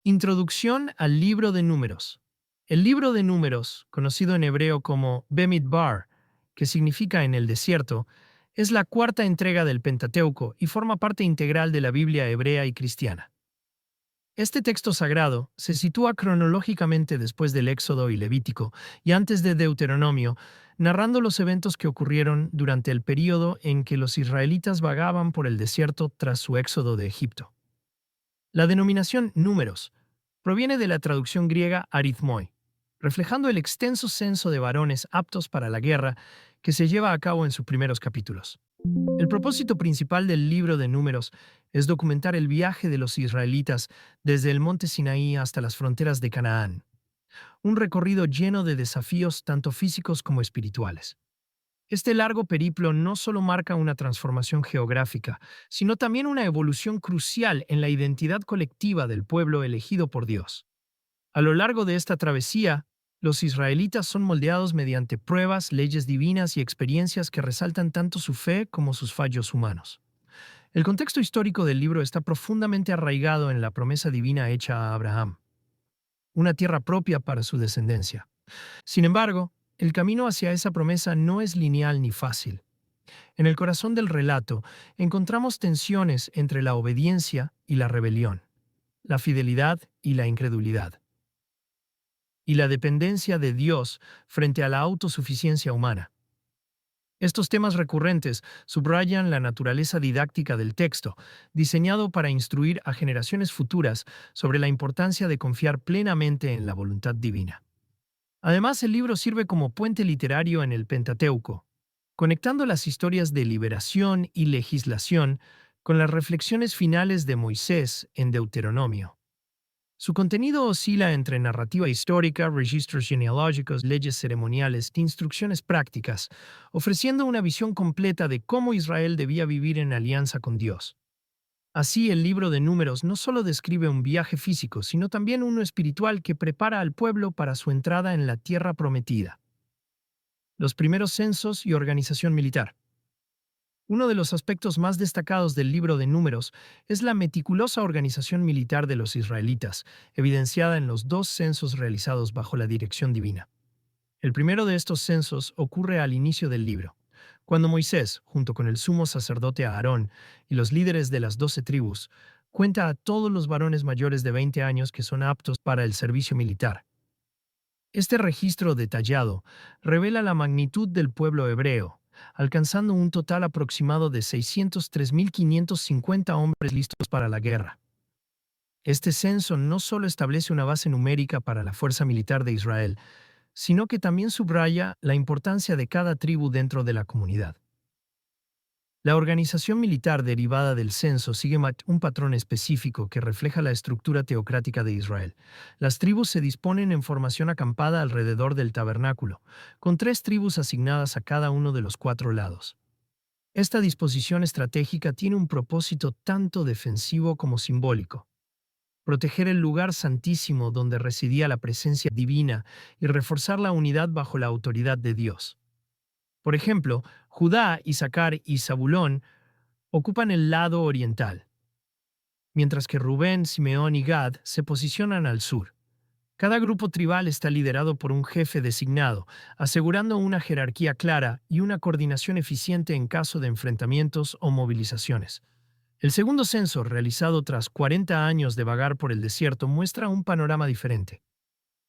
Introducción al libro de Números. El libro de Números, conocido en hebreo como Bemidbar, que significa en el desierto, es la cuarta entrega del Pentateuco y forma parte integral de la Biblia hebrea y cristiana. Este texto sagrado se sitúa cronológicamente después del Éxodo y Levítico y antes de Deuteronomio, narrando los eventos que ocurrieron durante el período en que los israelitas vagaban por el desierto tras su éxodo de Egipto. La denominación números proviene de la traducción griega arithmoi, reflejando el extenso censo de varones aptos para la guerra que se lleva a cabo en sus primeros capítulos. El propósito principal del libro de Números es documentar el viaje de los israelitas desde el monte Sinaí hasta las fronteras de Canaán, un recorrido lleno de desafíos tanto físicos como espirituales. Este largo periplo no solo marca una transformación geográfica, sino también una evolución crucial en la identidad colectiva del pueblo elegido por Dios. A lo largo de esta travesía, los israelitas son moldeados mediante pruebas, leyes divinas y experiencias que resaltan tanto su fe como sus fallos humanos. El contexto histórico del libro está profundamente arraigado en la promesa divina hecha a Abraham, una tierra propia para su descendencia. Sin embargo, el camino hacia esa promesa no es lineal ni fácil. En el corazón del relato encontramos tensiones entre la obediencia y la rebelión, la fidelidad y la incredulidad, y la dependencia de Dios frente a la autosuficiencia humana. Estos temas recurrentes subrayan la naturaleza didáctica del texto, diseñado para instruir a generaciones futuras sobre la importancia de confiar plenamente en la voluntad divina. Además, el libro sirve como puente literario en el Pentateuco, conectando las historias de liberación y legislación con las reflexiones finales de Moisés en Deuteronomio. Su contenido oscila entre narrativa histórica, registros genealógicos, leyes ceremoniales e instrucciones prácticas, ofreciendo una visión completa de cómo Israel debía vivir en alianza con Dios. Así, el libro de Números no solo describe un viaje físico, sino también uno espiritual que prepara al pueblo para su entrada en la tierra prometida. Los primeros censos y organización militar. Uno de los aspectos más destacados del libro de Números es la meticulosa organización militar de los israelitas, evidenciada en los dos censos realizados bajo la dirección divina. El primero de estos censos ocurre al inicio del libro, cuando Moisés, junto con el sumo sacerdote Aarón y los líderes de las 12 tribus, cuenta a todos los varones mayores de 20 años que son aptos para el servicio militar. Este registro detallado revela la magnitud del pueblo hebreo, alcanzando un total aproximado de 603.550 hombres listos para la guerra. Este censo no solo establece una base numérica para la fuerza militar de Israel, sino que también subraya la importancia de cada tribu dentro de la comunidad. La organización militar derivada del censo sigue un patrón específico que refleja la estructura teocrática de Israel. Las tribus se disponen en formación acampada alrededor del tabernáculo, con 3 tribus asignadas a cada uno de los 4 lados. Esta disposición estratégica tiene un propósito tanto defensivo como simbólico: proteger el lugar santísimo donde residía la presencia divina y reforzar la unidad bajo la autoridad de Dios. Por ejemplo, Judá, Isaacar y Zabulón ocupan el lado oriental, mientras que Rubén, Simeón y Gad se posicionan al sur. Cada grupo tribal está liderado por un jefe designado, asegurando una jerarquía clara y una coordinación eficiente en caso de enfrentamientos o movilizaciones. El segundo censo, realizado tras 40 años de vagar por el desierto, muestra un panorama diferente.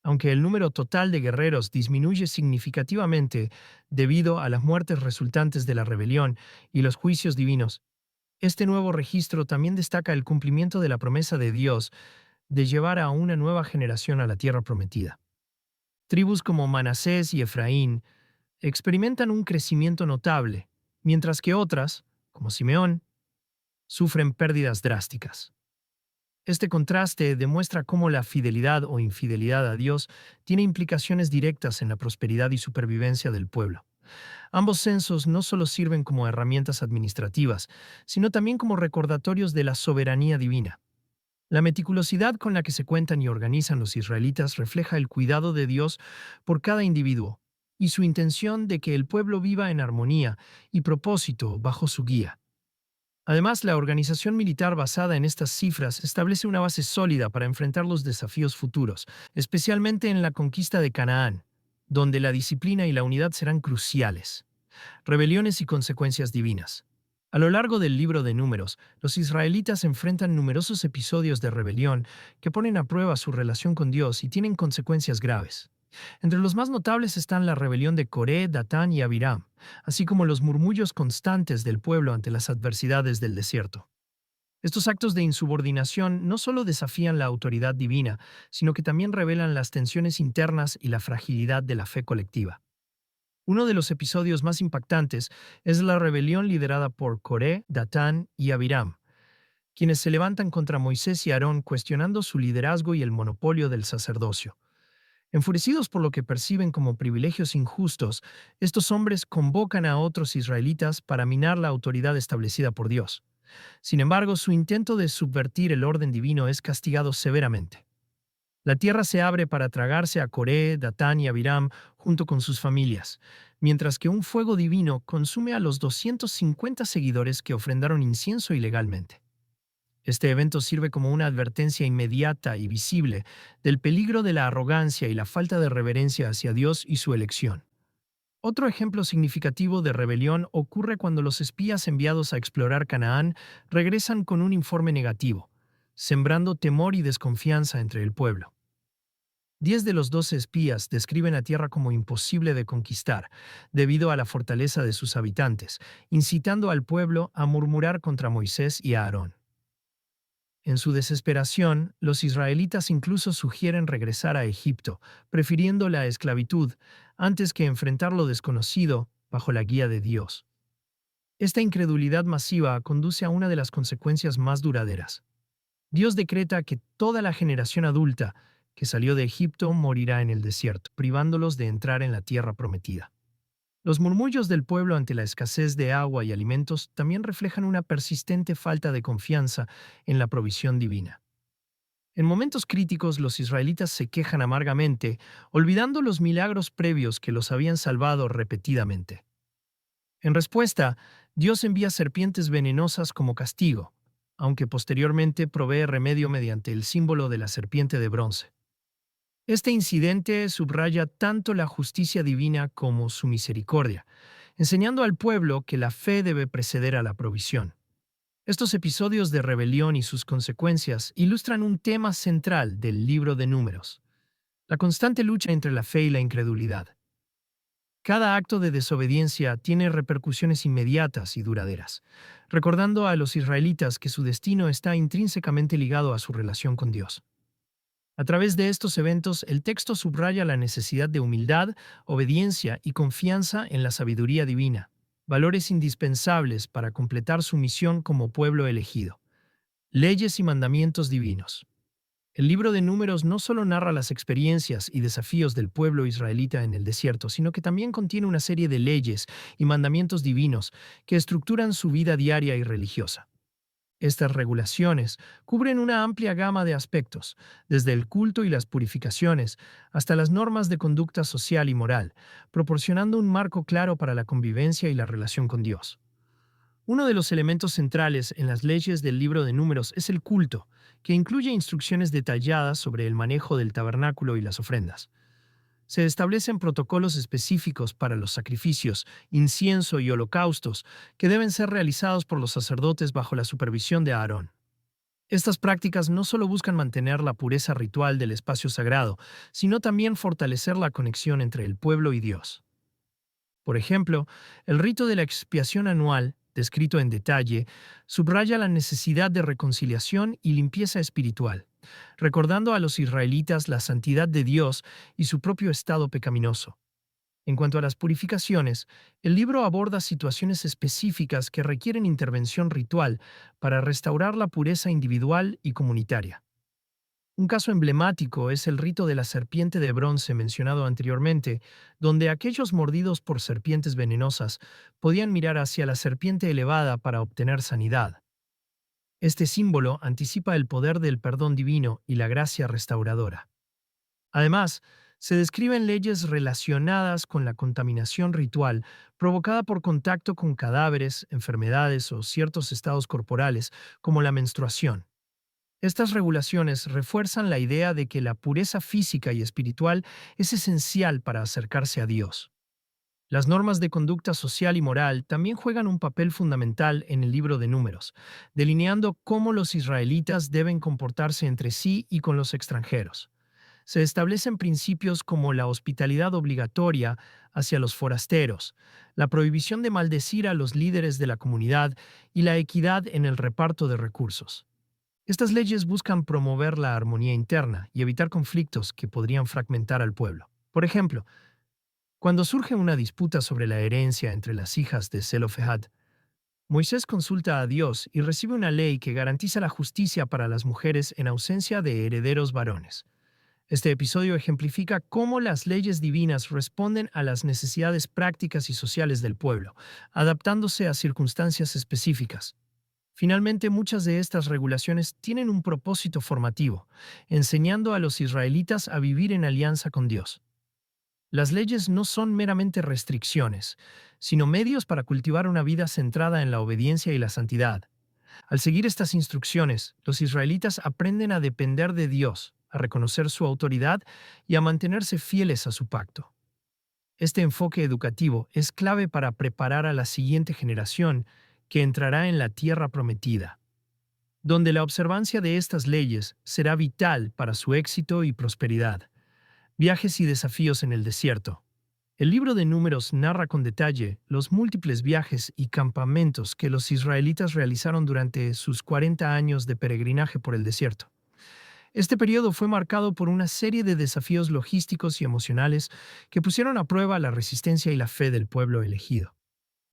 Aunque el número total de guerreros disminuye significativamente debido a las muertes resultantes de la rebelión y los juicios divinos, este nuevo registro también destaca el cumplimiento de la promesa de Dios de llevar a una nueva generación a la tierra prometida. Tribus como Manasés y Efraín experimentan un crecimiento notable, mientras que otras, como Simeón, sufren pérdidas drásticas. Este contraste demuestra cómo la fidelidad o infidelidad a Dios tiene implicaciones directas en la prosperidad y supervivencia del pueblo. Ambos censos no solo sirven como herramientas administrativas, sino también como recordatorios de la soberanía divina. La meticulosidad con la que se cuentan y organizan los israelitas refleja el cuidado de Dios por cada individuo y su intención de que el pueblo viva en armonía y propósito bajo su guía. Además, la organización militar basada en estas cifras establece una base sólida para enfrentar los desafíos futuros, especialmente en la conquista de Canaán, donde la disciplina y la unidad serán cruciales. Rebeliones y consecuencias divinas. A lo largo del libro de Números, los israelitas enfrentan numerosos episodios de rebelión que ponen a prueba su relación con Dios y tienen consecuencias graves. Entre los más notables están la rebelión de Coré, Datán y Abiram, así como los murmullos constantes del pueblo ante las adversidades del desierto. Estos actos de insubordinación no solo desafían la autoridad divina, sino que también revelan las tensiones internas y la fragilidad de la fe colectiva. Uno de los episodios más impactantes es la rebelión liderada por Coré, Datán y Abiram, quienes se levantan contra Moisés y Aarón cuestionando su liderazgo y el monopolio del sacerdocio. Enfurecidos por lo que perciben como privilegios injustos, estos hombres convocan a otros israelitas para minar la autoridad establecida por Dios. Sin embargo, su intento de subvertir el orden divino es castigado severamente. La tierra se abre para tragarse a Coré, Datán y Abiram junto con sus familias, mientras que un fuego divino consume a los 250 seguidores que ofrendaron incienso ilegalmente. Este evento sirve como una advertencia inmediata y visible del peligro de la arrogancia y la falta de reverencia hacia Dios y su elección. Otro ejemplo significativo de rebelión ocurre cuando los espías enviados a explorar Canaán regresan con un informe negativo, sembrando temor y desconfianza entre el pueblo. 10 de los 12 espías describen a tierra como imposible de conquistar, debido a la fortaleza de sus habitantes, incitando al pueblo a murmurar contra Moisés y Aarón. En su desesperación, los israelitas incluso sugieren regresar a Egipto, prefiriendo la esclavitud antes que enfrentar lo desconocido bajo la guía de Dios. Esta incredulidad masiva conduce a una de las consecuencias más duraderas. Dios decreta que toda la generación adulta que salió de Egipto morirá en el desierto, privándolos de entrar en la tierra prometida. Los murmullos del pueblo ante la escasez de agua y alimentos también reflejan una persistente falta de confianza en la provisión divina. En momentos críticos, los israelitas se quejan amargamente, olvidando los milagros previos que los habían salvado repetidamente. En respuesta, Dios envía serpientes venenosas como castigo, aunque posteriormente provee remedio mediante el símbolo de la serpiente de bronce. Este incidente subraya tanto la justicia divina como su misericordia, enseñando al pueblo que la fe debe preceder a la provisión. Estos episodios de rebelión y sus consecuencias ilustran un tema central del libro de Números: la constante lucha entre la fe y la incredulidad. Cada acto de desobediencia tiene repercusiones inmediatas y duraderas, recordando a los israelitas que su destino está intrínsecamente ligado a su relación con Dios. A través de estos eventos, el texto subraya la necesidad de humildad, obediencia y confianza en la sabiduría divina, valores indispensables para completar su misión como pueblo elegido. Leyes y mandamientos divinos. El libro de Números no solo narra las experiencias y desafíos del pueblo israelita en el desierto, sino que también contiene una serie de leyes y mandamientos divinos que estructuran su vida diaria y religiosa. Estas regulaciones cubren una amplia gama de aspectos, desde el culto y las purificaciones hasta las normas de conducta social y moral, proporcionando un marco claro para la convivencia y la relación con Dios. Uno de los elementos centrales en las leyes del libro de Números es el culto, que incluye instrucciones detalladas sobre el manejo del tabernáculo y las ofrendas. Se establecen protocolos específicos para los sacrificios, incienso y holocaustos que deben ser realizados por los sacerdotes bajo la supervisión de Aarón. Estas prácticas no solo buscan mantener la pureza ritual del espacio sagrado, sino también fortalecer la conexión entre el pueblo y Dios. Por ejemplo, el rito de la expiación anual, descrito en detalle, subraya la necesidad de reconciliación y limpieza espiritual, recordando a los israelitas la santidad de Dios y su propio estado pecaminoso. En cuanto a las purificaciones, el libro aborda situaciones específicas que requieren intervención ritual para restaurar la pureza individual y comunitaria. Un caso emblemático es el rito de la serpiente de bronce mencionado anteriormente, donde aquellos mordidos por serpientes venenosas podían mirar hacia la serpiente elevada para obtener sanidad. Este símbolo anticipa el poder del perdón divino y la gracia restauradora. Además, Se describen leyes relacionadas con la contaminación ritual provocada por contacto con cadáveres, enfermedades o ciertos estados corporales, como la menstruación. Estas regulaciones refuerzan la idea de que la pureza física y espiritual es esencial para acercarse a Dios. Las normas de conducta social y moral también juegan un papel fundamental en el libro de Números, delineando cómo los israelitas deben comportarse entre sí y con los extranjeros. Se establecen principios como la hospitalidad obligatoria hacia los forasteros, la prohibición de maldecir a los líderes de la comunidad y la equidad en el reparto de recursos. Estas leyes buscan promover la armonía interna y evitar conflictos que podrían fragmentar al pueblo. Por ejemplo, cuando surge una disputa sobre la herencia entre las hijas de Zelofehad, Moisés consulta a Dios y recibe una ley que garantiza la justicia para las mujeres en ausencia de herederos varones. Este episodio ejemplifica cómo las leyes divinas responden a las necesidades prácticas y sociales del pueblo, adaptándose a circunstancias específicas. Finalmente, muchas de estas regulaciones tienen un propósito formativo, enseñando a los israelitas a vivir en alianza con Dios. Las leyes no son meramente restricciones, sino medios para cultivar una vida centrada en la obediencia y la santidad. Al seguir estas instrucciones, los israelitas aprenden a depender de Dios, a reconocer su autoridad y a mantenerse fieles a su pacto. Este enfoque educativo es clave para preparar a la siguiente generación que entrará en la tierra prometida, donde la observancia de estas leyes será vital para su éxito y prosperidad. Viajes y desafíos en el desierto. El libro de Números narra con detalle los múltiples viajes y campamentos que los israelitas realizaron durante sus 40 años de peregrinaje por el desierto. Este periodo fue marcado por una serie de desafíos logísticos y emocionales que pusieron a prueba la resistencia y la fe del pueblo elegido.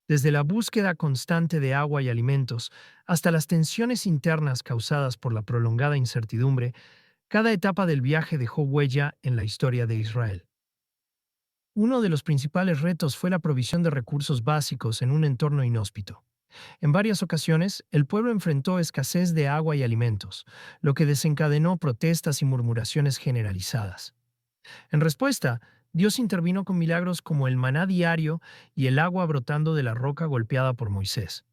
Desde la búsqueda constante de agua y alimentos hasta las tensiones internas causadas por la prolongada incertidumbre, cada etapa del viaje dejó huella en la historia de Israel. Uno de los principales retos fue la provisión de recursos básicos en un entorno inhóspito. En varias ocasiones, el pueblo enfrentó escasez de agua y alimentos, lo que desencadenó protestas y murmuraciones generalizadas. En respuesta, Dios intervino con milagros como el maná diario y el agua brotando de la roca golpeada por Moisés.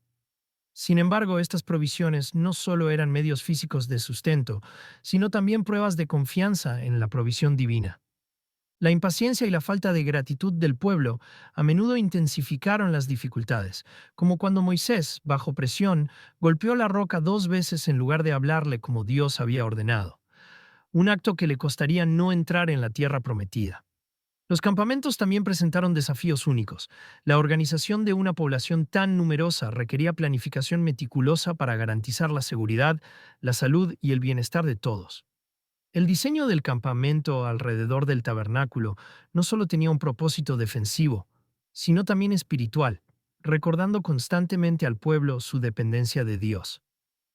Sin embargo, estas provisiones no solo eran medios físicos de sustento, sino también pruebas de confianza en la provisión divina. La impaciencia y la falta de gratitud del pueblo a menudo intensificaron las dificultades, como cuando Moisés, bajo presión, golpeó la roca 2 veces en lugar de hablarle como Dios había ordenado, un acto que le costaría no entrar en la tierra prometida. Los campamentos también presentaron desafíos únicos. La organización de una población tan numerosa requería planificación meticulosa para garantizar la seguridad, la salud y el bienestar de todos. El diseño del campamento alrededor del tabernáculo no solo tenía un propósito defensivo, sino también espiritual, recordando constantemente al pueblo su dependencia de Dios.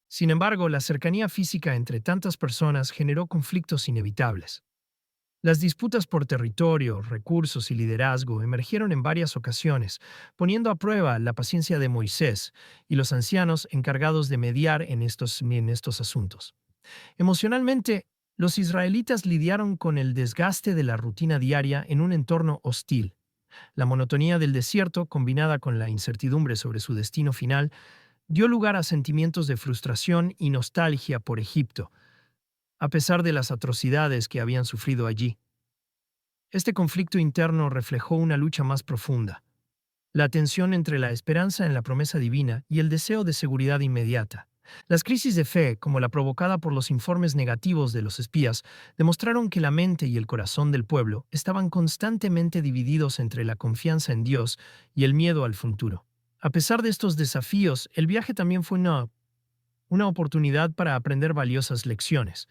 Sin embargo, la cercanía física entre tantas personas generó conflictos inevitables. Las disputas por territorio, recursos y liderazgo emergieron en varias ocasiones, poniendo a prueba la paciencia de Moisés y los ancianos encargados de mediar en estos asuntos. Emocionalmente, los israelitas lidiaron con el desgaste de la rutina diaria en un entorno hostil. La monotonía del desierto, combinada con la incertidumbre sobre su destino final, dio lugar a sentimientos de frustración y nostalgia por Egipto, a pesar de las atrocidades que habían sufrido allí. Este conflicto interno reflejó una lucha más profunda, la tensión entre la esperanza en la promesa divina y el deseo de seguridad inmediata. Las crisis de fe, como la provocada por los informes negativos de los espías, demostraron que la mente y el corazón del pueblo estaban constantemente divididos entre la confianza en Dios y el miedo al futuro. A pesar de estos desafíos, el viaje también fue una oportunidad para aprender valiosas lecciones.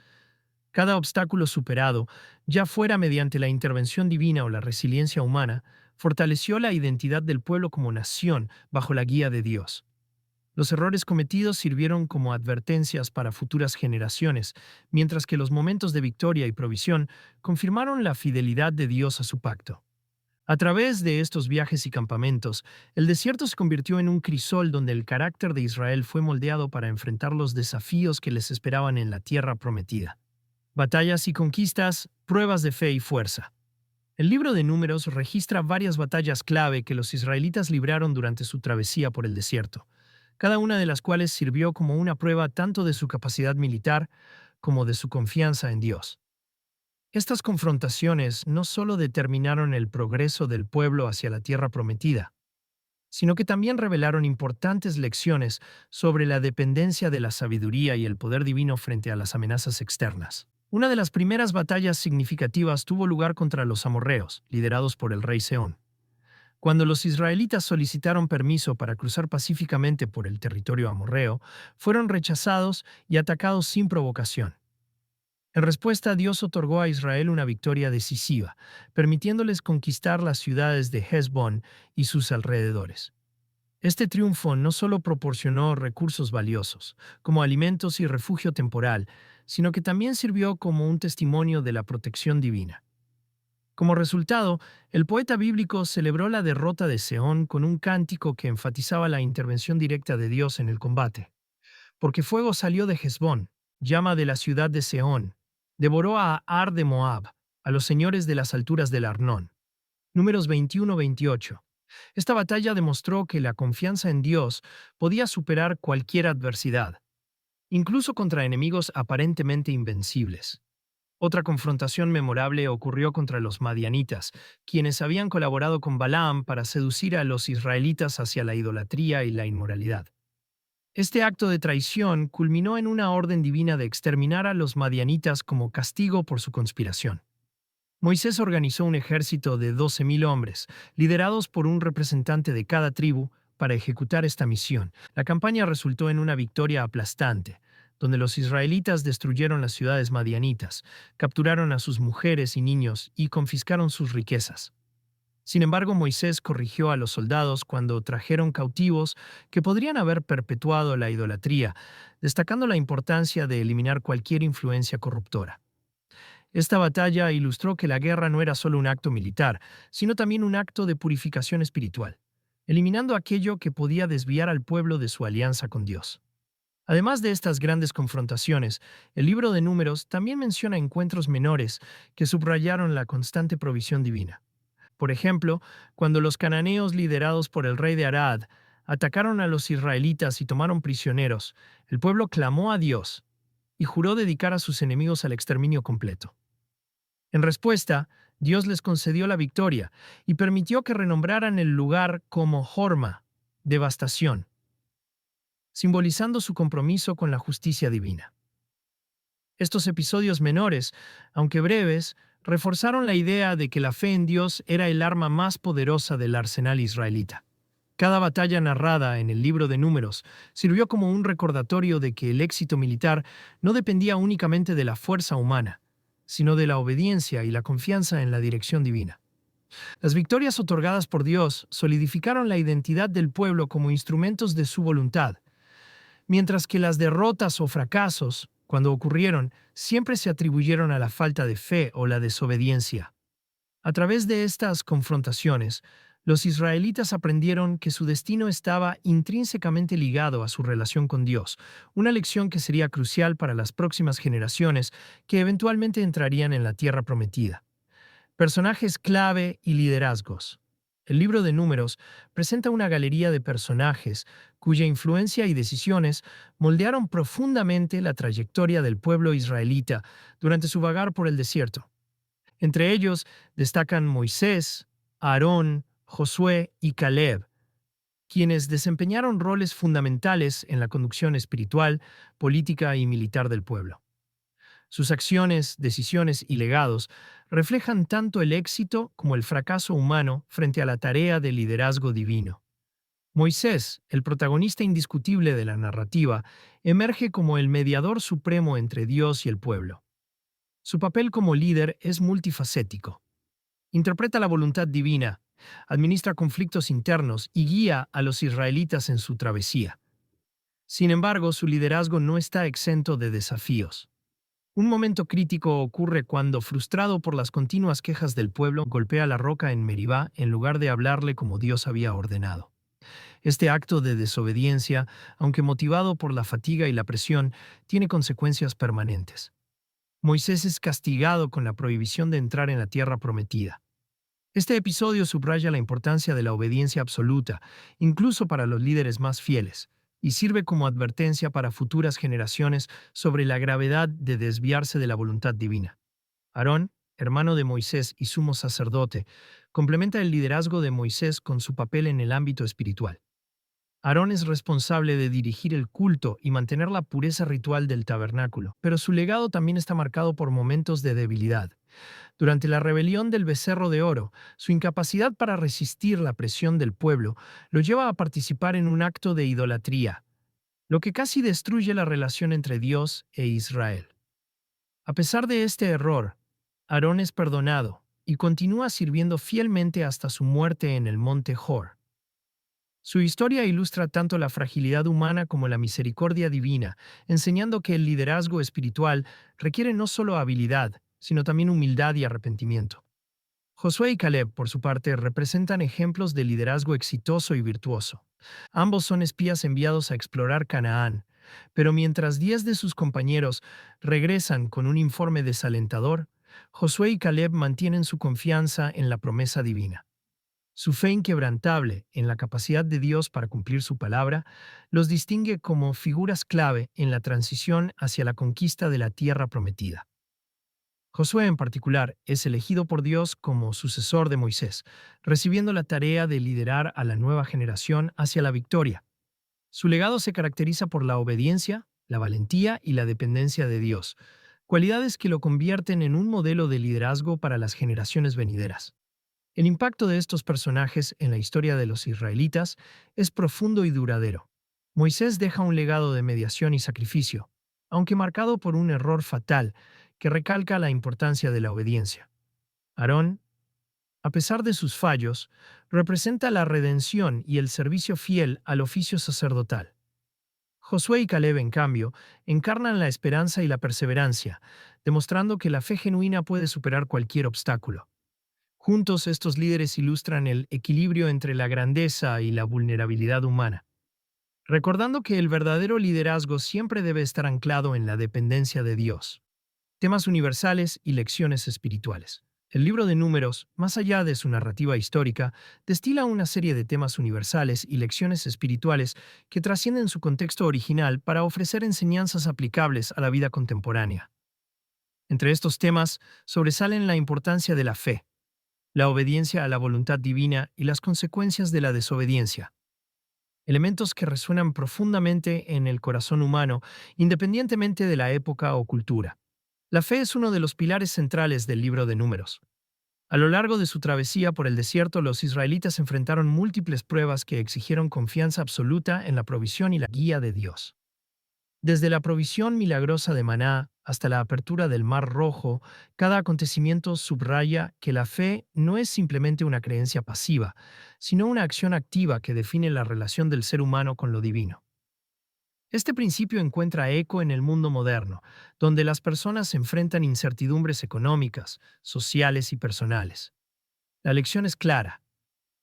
Cada obstáculo superado, ya fuera mediante la intervención divina o la resiliencia humana, fortaleció la identidad del pueblo como nación bajo la guía de Dios. Los errores cometidos sirvieron como advertencias para futuras generaciones, mientras que los momentos de victoria y provisión confirmaron la fidelidad de Dios a su pacto. A través de estos viajes y campamentos, el desierto se convirtió en un crisol donde el carácter de Israel fue moldeado para enfrentar los desafíos que les esperaban en la tierra prometida. Batallas y conquistas, pruebas de fe y fuerza. El libro de Números registra varias batallas clave que los israelitas libraron durante su travesía por el desierto, cada una de las cuales sirvió como una prueba tanto de su capacidad militar como de su confianza en Dios. Estas confrontaciones no solo determinaron el progreso del pueblo hacia la tierra prometida, sino que también revelaron importantes lecciones sobre la dependencia de la sabiduría y el poder divino frente a las amenazas externas. Una de las primeras batallas significativas tuvo lugar contra los amorreos, liderados por el rey Seón. Cuando los israelitas solicitaron permiso para cruzar pacíficamente por el territorio amorreo, fueron rechazados y atacados sin provocación. En respuesta, Dios otorgó a Israel una victoria decisiva, permitiéndoles conquistar las ciudades de Hezbón y sus alrededores. Este triunfo no solo proporcionó recursos valiosos, como alimentos y refugio temporal, sino que también sirvió como un testimonio de la protección divina. Como resultado, el poeta bíblico celebró la derrota de Seón con un cántico que enfatizaba la intervención directa de Dios en el combate. Porque fuego salió de Hezbón, llama de la ciudad de Seón, devoró a Ar de Moab, a los señores de las alturas del Arnón. Números 21-28. Esta batalla demostró que la confianza en Dios podía superar cualquier adversidad, incluso contra enemigos aparentemente invencibles. Otra confrontación memorable ocurrió contra los madianitas, quienes habían colaborado con Balaam para seducir a los israelitas hacia la idolatría y la inmoralidad. Este acto de traición culminó en una orden divina de exterminar a los madianitas como castigo por su conspiración. Moisés organizó un ejército de 12,000 hombres, liderados por un representante de cada tribu, para ejecutar esta misión. La campaña resultó en una victoria aplastante, donde los israelitas destruyeron las ciudades madianitas, capturaron a sus mujeres y niños y confiscaron sus riquezas. Sin embargo, Moisés corrigió a los soldados cuando trajeron cautivos que podrían haber perpetuado la idolatría, destacando la importancia de eliminar cualquier influencia corruptora. Esta batalla ilustró que la guerra no era solo un acto militar, sino también un acto de purificación espiritual, eliminando aquello que podía desviar al pueblo de su alianza con Dios. Además de estas grandes confrontaciones, el libro de Números también menciona encuentros menores que subrayaron la constante provisión divina. Por ejemplo, cuando los cananeos liderados por el rey de Arad atacaron a los israelitas y tomaron prisioneros, el pueblo clamó a Dios y juró dedicar a sus enemigos al exterminio completo. En respuesta, Dios les concedió la victoria y permitió que renombraran el lugar como Horma, devastación, simbolizando su compromiso con la justicia divina. Estos episodios menores, aunque breves, reforzaron la idea de que la fe en Dios era el arma más poderosa del arsenal israelita. Cada batalla narrada en el libro de Números sirvió como un recordatorio de que el éxito militar no dependía únicamente de la fuerza humana, sino de la obediencia y la confianza en la dirección divina. Las victorias otorgadas por Dios solidificaron la identidad del pueblo como instrumentos de su voluntad, mientras que las derrotas o fracasos, cuando ocurrieron, siempre se atribuyeron a la falta de fe o la desobediencia. A través de estas confrontaciones, los israelitas aprendieron que su destino estaba intrínsecamente ligado a su relación con Dios, una lección que sería crucial para las próximas generaciones que eventualmente entrarían en la tierra prometida. Personajes clave y liderazgos. El libro de Números presenta una galería de personajes cuya influencia y decisiones moldearon profundamente la trayectoria del pueblo israelita durante su vagar por el desierto. Entre ellos destacan Moisés, Aarón, Josué y Caleb, quienes desempeñaron roles fundamentales en la conducción espiritual, política y militar del pueblo. Sus acciones, decisiones y legados reflejan tanto el éxito como el fracaso humano frente a la tarea de liderazgo divino. Moisés, el protagonista indiscutible de la narrativa, emerge como el mediador supremo entre Dios y el pueblo. Su papel como líder es multifacético. Interpreta la voluntad divina, administra conflictos internos y guía a los israelitas en su travesía. Sin embargo, su liderazgo no está exento de desafíos. Un momento crítico ocurre cuando, frustrado por las continuas quejas del pueblo, golpea la roca en Meribá en lugar de hablarle como Dios había ordenado. Este acto de desobediencia, aunque motivado por la fatiga y la presión, tiene consecuencias permanentes. Moisés es castigado con la prohibición de entrar en la tierra prometida. Este episodio subraya la importancia de la obediencia absoluta, incluso para los líderes más fieles, y sirve como advertencia para futuras generaciones sobre la gravedad de desviarse de la voluntad divina. Aarón, hermano de Moisés y sumo sacerdote, complementa el liderazgo de Moisés con su papel en el ámbito espiritual. Aarón es responsable de dirigir el culto y mantener la pureza ritual del tabernáculo, pero su legado también está marcado por momentos de debilidad. Durante la rebelión del becerro de oro, su incapacidad para resistir la presión del pueblo lo lleva a participar en un acto de idolatría, lo que casi destruye la relación entre Dios e Israel. A pesar de este error, Aarón es perdonado y continúa sirviendo fielmente hasta su muerte en el monte Hor. Su historia ilustra tanto la fragilidad humana como la misericordia divina, enseñando que el liderazgo espiritual requiere no solo habilidad, sino también humildad y arrepentimiento. Josué y Caleb, por su parte, representan ejemplos de liderazgo exitoso y virtuoso. Ambos son espías enviados a explorar Canaán, pero mientras 10 de sus compañeros regresan con un informe desalentador, Josué y Caleb mantienen su confianza en la promesa divina. Su fe inquebrantable en la capacidad de Dios para cumplir su palabra los distingue como figuras clave en la transición hacia la conquista de la tierra prometida. Josué en particular es elegido por Dios como sucesor de Moisés, recibiendo la tarea de liderar a la nueva generación hacia la victoria. Su legado se caracteriza por la obediencia, la valentía y la dependencia de Dios, cualidades que lo convierten en un modelo de liderazgo para las generaciones venideras. El impacto de estos personajes en la historia de los israelitas es profundo y duradero. Moisés deja un legado de mediación y sacrificio, aunque marcado por un error fatal que recalca la importancia de la obediencia. Aarón, a pesar de sus fallos, representa la redención y el servicio fiel al oficio sacerdotal. Josué y Caleb, en cambio, encarnan la esperanza y la perseverancia, demostrando que la fe genuina puede superar cualquier obstáculo. Juntos, estos líderes ilustran el equilibrio entre la grandeza y la vulnerabilidad humana, recordando que el verdadero liderazgo siempre debe estar anclado en la dependencia de Dios. Temas universales y lecciones espirituales. El libro de Números, más allá de su narrativa histórica, destila una serie de temas universales y lecciones espirituales que trascienden su contexto original para ofrecer enseñanzas aplicables a la vida contemporánea. Entre estos temas sobresalen la importancia de la fe, la obediencia a la voluntad divina y las consecuencias de la desobediencia, elementos que resuenan profundamente en el corazón humano, independientemente de la época o cultura. La fe es uno de los pilares centrales del libro de Números. A lo largo de su travesía por el desierto, los israelitas enfrentaron múltiples pruebas que exigieron confianza absoluta en la provisión y la guía de Dios. Desde la provisión milagrosa de Maná hasta la apertura del Mar Rojo, cada acontecimiento subraya que la fe no es simplemente una creencia pasiva, sino una acción activa que define la relación del ser humano con lo divino. Este principio encuentra eco en el mundo moderno, donde las personas enfrentan incertidumbres económicas, sociales y personales. La lección es clara.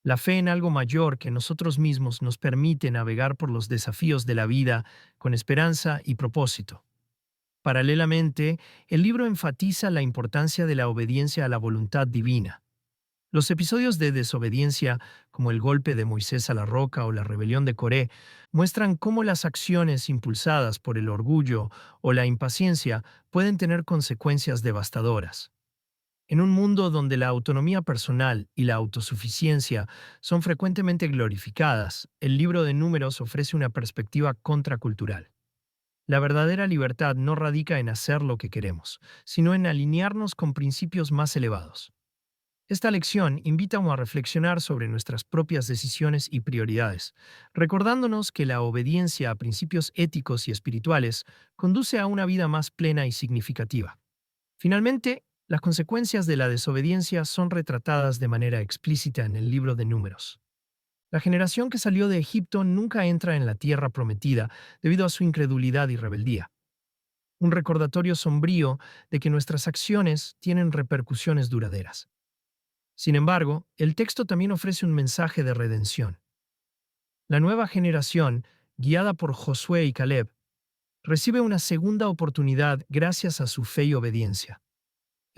La fe en algo mayor que nosotros mismos nos permite navegar por los desafíos de la vida con esperanza y propósito. Paralelamente, el libro enfatiza la importancia de la obediencia a la voluntad divina. Los episodios de desobediencia, como el golpe de Moisés a la roca o la rebelión de Coré, muestran cómo las acciones impulsadas por el orgullo o la impaciencia pueden tener consecuencias devastadoras. En un mundo donde la autonomía personal y la autosuficiencia son frecuentemente glorificadas, el libro de Números ofrece una perspectiva contracultural. La verdadera libertad no radica en hacer lo que queremos, sino en alinearnos con principios más elevados. Esta lección invita a reflexionar sobre nuestras propias decisiones y prioridades, recordándonos que la obediencia a principios éticos y espirituales conduce a una vida más plena y significativa. Finalmente, las consecuencias de la desobediencia son retratadas de manera explícita en el libro de Números. La generación que salió de Egipto nunca entra en la tierra prometida debido a su incredulidad y rebeldía. Un recordatorio sombrío de que nuestras acciones tienen repercusiones duraderas. Sin embargo, el texto también ofrece un mensaje de redención. La nueva generación, guiada por Josué y Caleb, recibe una segunda oportunidad gracias a su fe y obediencia.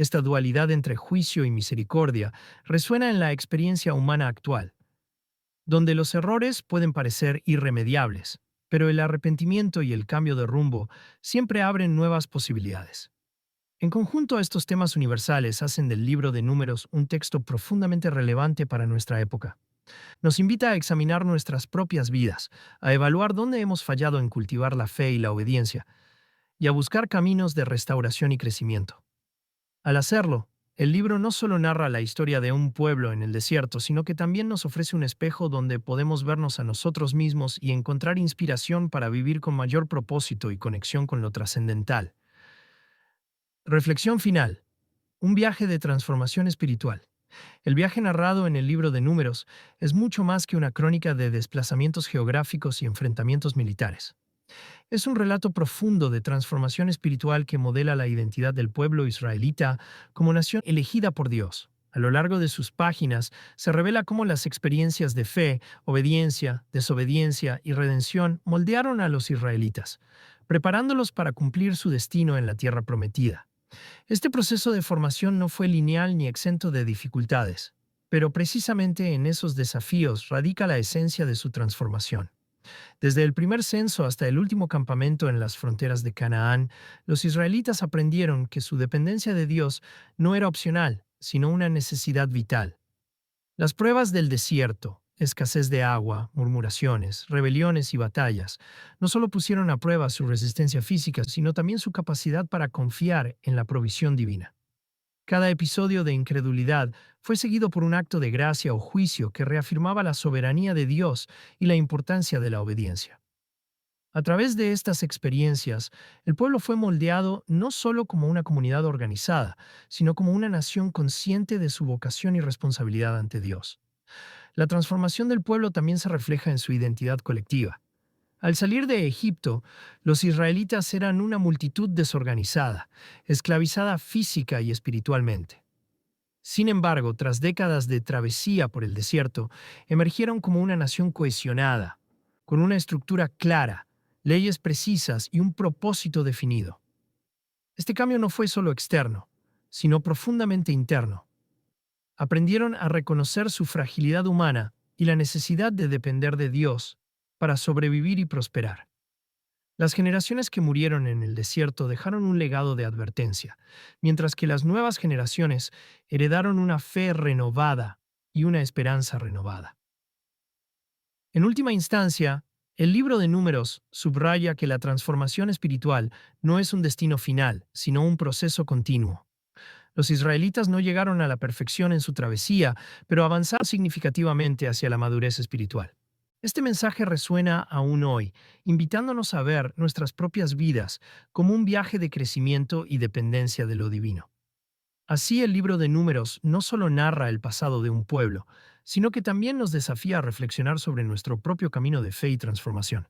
Esta dualidad entre juicio y misericordia resuena en la experiencia humana actual, donde los errores pueden parecer irremediables, pero el arrepentimiento y el cambio de rumbo siempre abren nuevas posibilidades. En conjunto, estos temas universales hacen del libro de Números un texto profundamente relevante para nuestra época. Nos invita a examinar nuestras propias vidas, a evaluar dónde hemos fallado en cultivar la fe y la obediencia, y a buscar caminos de restauración y crecimiento. Al hacerlo, el libro no solo narra la historia de un pueblo en el desierto, sino que también nos ofrece un espejo donde podemos vernos a nosotros mismos y encontrar inspiración para vivir con mayor propósito y conexión con lo trascendental. Reflexión final. Un viaje de transformación espiritual. El viaje narrado en el libro de Números es mucho más que una crónica de desplazamientos geográficos y enfrentamientos militares. Es un relato profundo de transformación espiritual que modela la identidad del pueblo israelita como nación elegida por Dios. A lo largo de sus páginas se revela cómo las experiencias de fe, obediencia, desobediencia y redención moldearon a los israelitas, preparándolos para cumplir su destino en la tierra prometida. Este proceso de formación no fue lineal ni exento de dificultades, pero precisamente en esos desafíos radica la esencia de su transformación. Desde el primer censo hasta el último campamento en las fronteras de Canaán, los israelitas aprendieron que su dependencia de Dios no era opcional, sino una necesidad vital. Las pruebas del desierto, escasez de agua, murmuraciones, rebeliones y batallas, no solo pusieron a prueba su resistencia física, sino también su capacidad para confiar en la provisión divina. Cada episodio de incredulidad fue seguido por un acto de gracia o juicio que reafirmaba la soberanía de Dios y la importancia de la obediencia. A través de estas experiencias, el pueblo fue moldeado no solo como una comunidad organizada, sino como una nación consciente de su vocación y responsabilidad ante Dios. La transformación del pueblo también se refleja en su identidad colectiva. Al salir de Egipto, los israelitas eran una multitud desorganizada, esclavizada física y espiritualmente. Sin embargo, tras décadas de travesía por el desierto, emergieron como una nación cohesionada, con una estructura clara, leyes precisas y un propósito definido. Este cambio no fue solo externo, sino profundamente interno. Aprendieron a reconocer su fragilidad humana y la necesidad de depender de Dios para sobrevivir y prosperar. Las generaciones que murieron en el desierto dejaron un legado de advertencia, mientras que las nuevas generaciones heredaron una fe renovada y una esperanza renovada. En última instancia, el libro de Números subraya que la transformación espiritual no es un destino final, sino un proceso continuo. Los israelitas no llegaron a la perfección en su travesía, pero avanzaron significativamente hacia la madurez espiritual. Este mensaje resuena aún hoy, invitándonos a ver nuestras propias vidas como un viaje de crecimiento y dependencia de lo divino. Así, el libro de Números no solo narra el pasado de un pueblo, sino que también nos desafía a reflexionar sobre nuestro propio camino de fe y transformación.